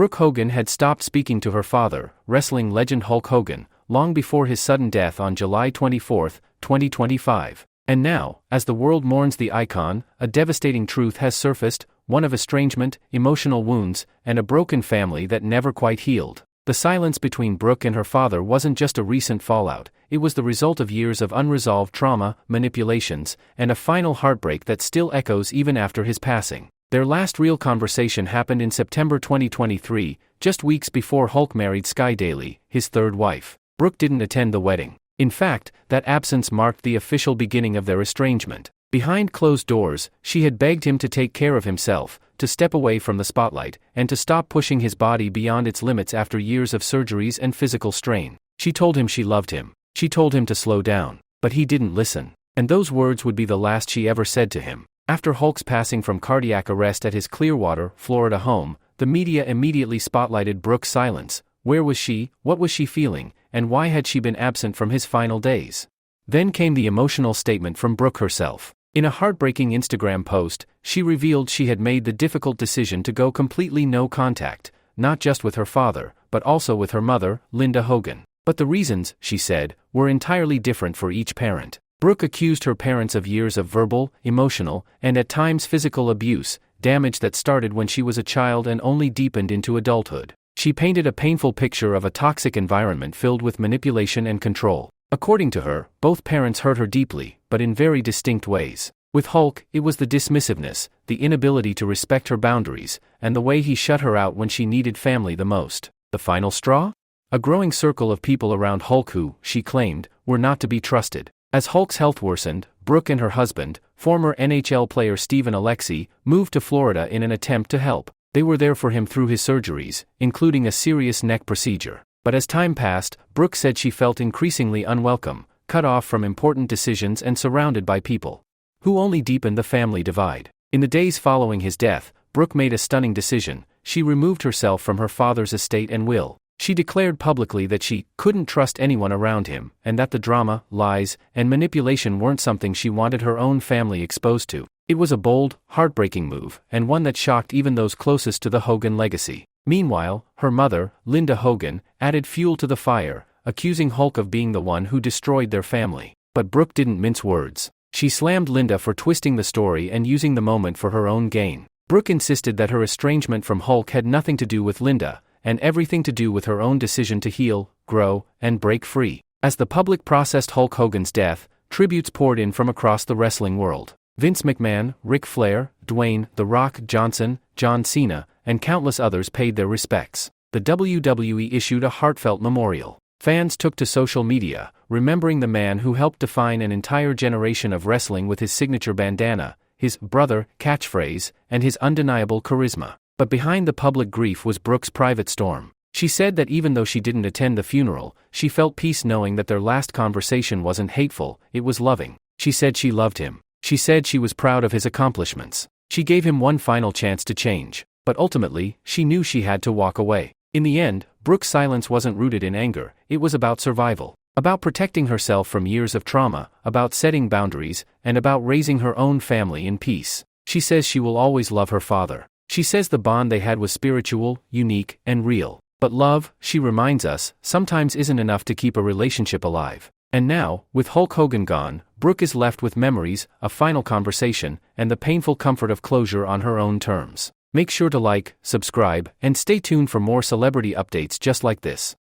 Brooke Hogan had stopped speaking to her father, wrestling legend Hulk Hogan, long before his sudden death on July 24, 2025. And now, as the world mourns the icon, a devastating truth has surfaced, one of estrangement, emotional wounds, and a broken family that never quite healed. The silence between Brooke and her father wasn't just a recent fallout, it was the result of years of unresolved trauma, manipulations, and a final heartbreak that still echoes even after his passing. Their last real conversation happened in September 2023, just weeks before Hulk married Sky Daly, his third wife. Brooke didn't attend the wedding. In fact, that absence marked the official beginning of their estrangement. Behind closed doors, she had begged him to take care of himself, to step away from the spotlight, and to stop pushing his body beyond its limits after years of surgeries and physical strain. She told him she loved him. She told him to slow down. But he didn't listen. And those words would be the last she ever said to him. After Hulk's passing from cardiac arrest at his Clearwater, Florida home, the media immediately spotlighted Brooke's silence. Where was she, what was she feeling, and why had she been absent from his final days? Then came the emotional statement from Brooke herself. In a heartbreaking Instagram post, she revealed she had made the difficult decision to go completely no contact, not just with her father, but also with her mother, Linda Hogan. But the reasons, she said, were entirely different for each parent. Brooke accused her parents of years of verbal, emotional, and at times physical abuse, damage that started when she was a child and only deepened into adulthood. She painted a painful picture of a toxic environment filled with manipulation and control. According to her, both parents hurt her deeply, but in very distinct ways. With Hulk, it was the dismissiveness, the inability to respect her boundaries, and the way he shut her out when she needed family the most. The final straw? A growing circle of people around Hulk who, she claimed, were not to be trusted. As Hulk's health worsened, Brooke and her husband, former NHL player Stephen Alexi, moved to Florida in an attempt to help. They were there for him through his surgeries, including a serious neck procedure. But as time passed, Brooke said she felt increasingly unwelcome, cut off from important decisions and surrounded by people who only deepened the family divide. In the days following his death, Brooke made a stunning decision. She removed herself from her father's estate and will. She declared publicly that she couldn't trust anyone around him, and that the drama, lies, and manipulation weren't something she wanted her own family exposed to. It was a bold, heartbreaking move, and one that shocked even those closest to the Hogan legacy. Meanwhile, her mother, Linda Hogan, added fuel to the fire, accusing Hulk of being the one who destroyed their family. But Brooke didn't mince words. She slammed Linda for twisting the story and using the moment for her own gain. Brooke insisted that her estrangement from Hulk had nothing to do with Linda, and everything to do with her own decision to heal, grow, and break free. As the public processed Hulk Hogan's death, tributes poured in from across the wrestling world. Vince McMahon, Ric Flair, Dwayne "The Rock" Johnson, John Cena, and countless others paid their respects. The WWE issued a heartfelt memorial. Fans took to social media, remembering the man who helped define an entire generation of wrestling with his signature bandana, his "brother" catchphrase, and his undeniable charisma. But behind the public grief was Brooke's private storm. She said that even though she didn't attend the funeral, she felt peace knowing that their last conversation wasn't hateful, it was loving. She said she loved him. She said she was proud of his accomplishments. She gave him one final chance to change. But ultimately, she knew she had to walk away. In the end, Brooke's silence wasn't rooted in anger, it was about survival. About protecting herself from years of trauma, about setting boundaries, and about raising her own family in peace. She says she will always love her father. She says the bond they had was spiritual, unique, and real. But love, she reminds us, sometimes isn't enough to keep a relationship alive. And now, with Hulk Hogan gone, Brooke is left with memories, a final conversation, and the painful comfort of closure on her own terms. Make sure to like, subscribe, and stay tuned for more celebrity updates just like this.